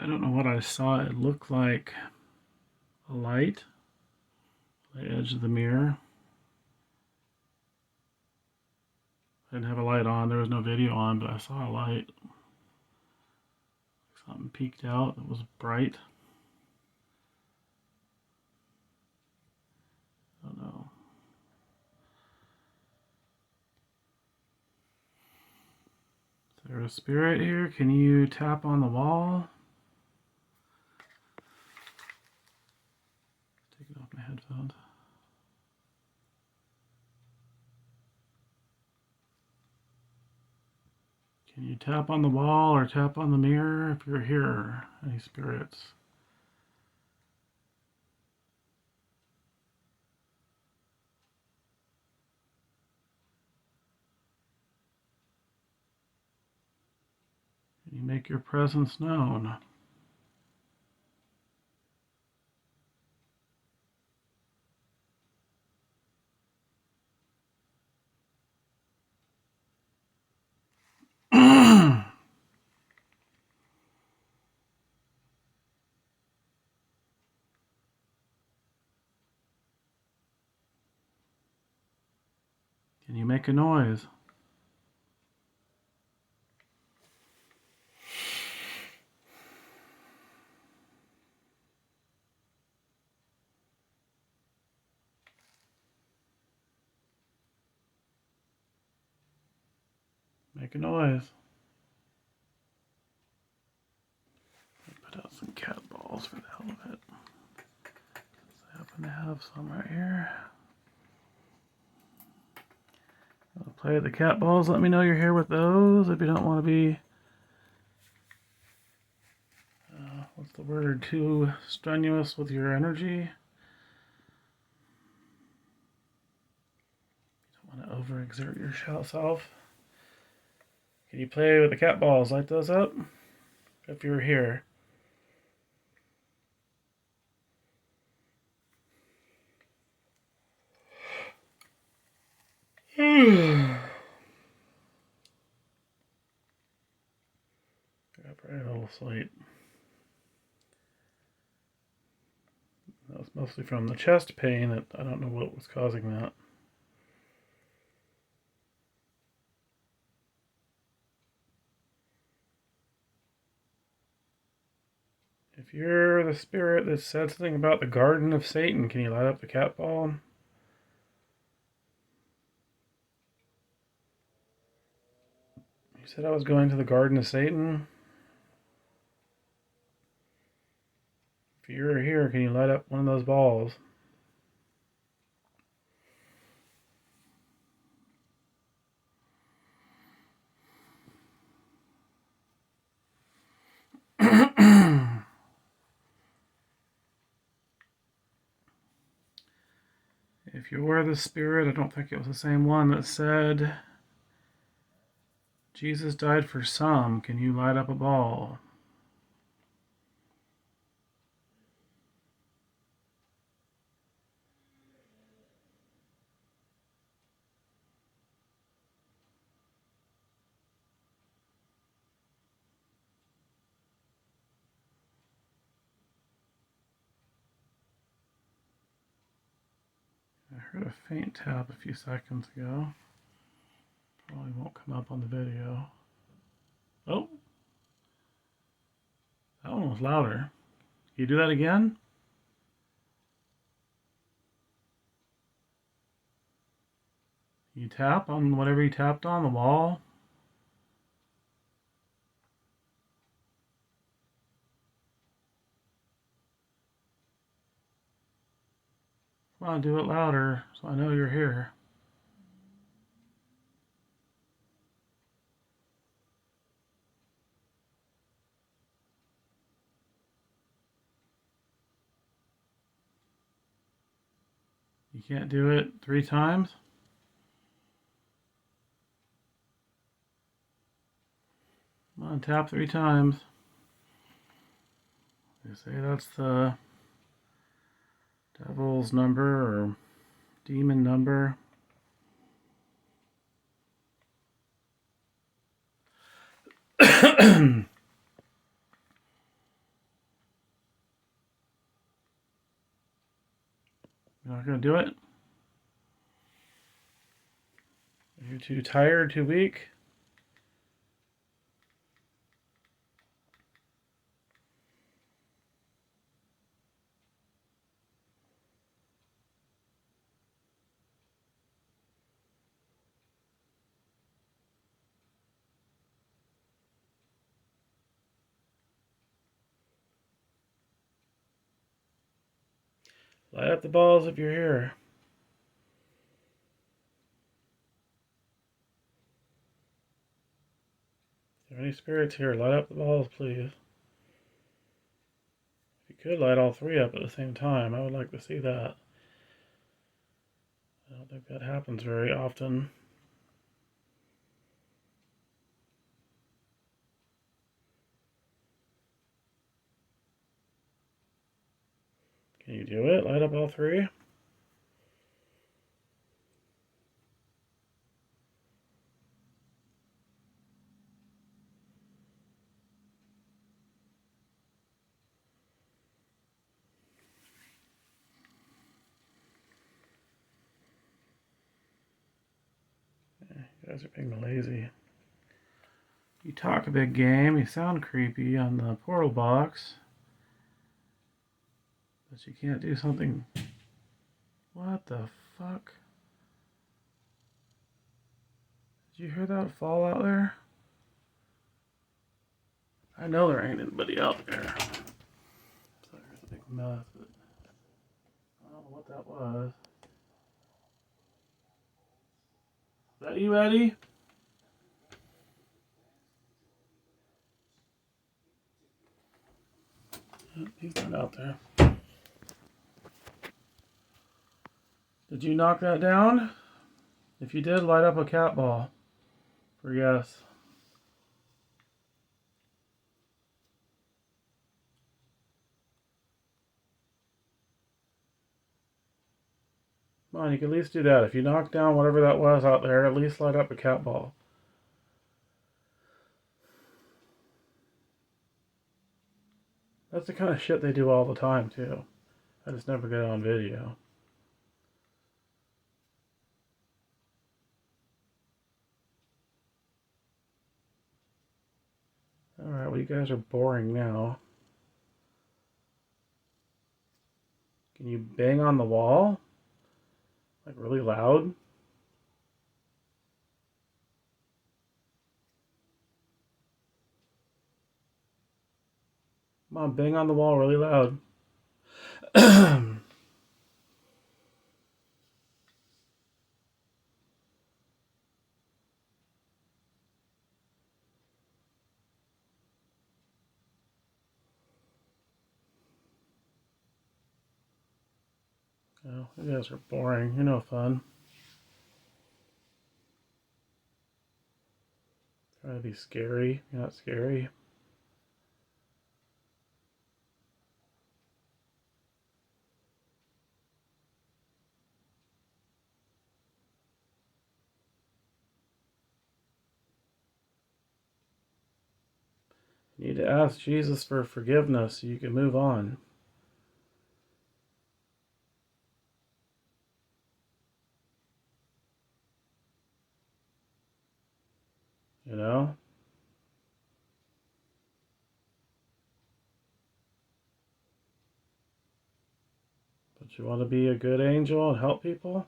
I don't know what I saw. It looked like a light on the edge of the mirror. I didn't have a light on. There was no video on, but I saw a light. Something peeked out. It was bright. I don't know. Is there a spirit here? Can you tap on the wall? Taking off my headphones. Can you tap on the wall or tap on the mirror if you're here? Any spirits? Can you make your presence known? Can you make a noise? Make a noise. Put out some cat balls for the hell of it. I happen to have some right here. I'll play with the cat balls. Let me know you're here with those if you don't want to be, what's the word, too strenuous with your energy. You don't want to overexert yourself. Can you play with the cat balls? Light those up if you're here. Got a little sleep. That was mostly from the chest pain. That I don't know what was causing that. If you're the spirit that said something about the Garden of Satan, can you light up the cat ball? You said I was going to the Garden of Satan. If you're here, can you light up one of those balls? If you were the spirit, I don't think it was the same one that said Jesus died for some. Can you light up a ball? I heard a faint tap a few seconds ago. Probably won't come up on the video. Oh, that one was louder. Can you do that again? You tap on whatever you tapped on, the wall. Come on, do it louder so I know you're here. You can't do it 3 times? Come on, tap 3 times. They say that's the devil's number or demon number. Not gonna do it? Are you too tired, too weak? Light up the balls if you're here. If there are any spirits here, light up the balls, please. If you could light all three up at the same time, I would like to see that. I don't think that happens very often. Can you do it? Light up all three? You guys are being lazy. You talk a big game, you sound creepy on the portal box, but you can't do something. What the fuck? Did you hear that fall out there? I know there ain't anybody out there. So there's a big mess, but I don't know what that was. Is that you, Eddie? He's not out there. Did you knock that down? If you did, light up a cat ball for yes. Come on, you can at least do that. If you knock down whatever that was out there, at least light up a cat ball. That's the kind of shit they do all the time, too. I just never get it on video. Alright, well, you guys are boring now. Can you bang on the wall? Like, really loud? Come on, bang on the wall really loud. Oh, you guys are boring. You're no fun. Trying to be scary. You're not scary. You need to ask Jesus for forgiveness so you can move on. You know? But you want to be a good angel and help people?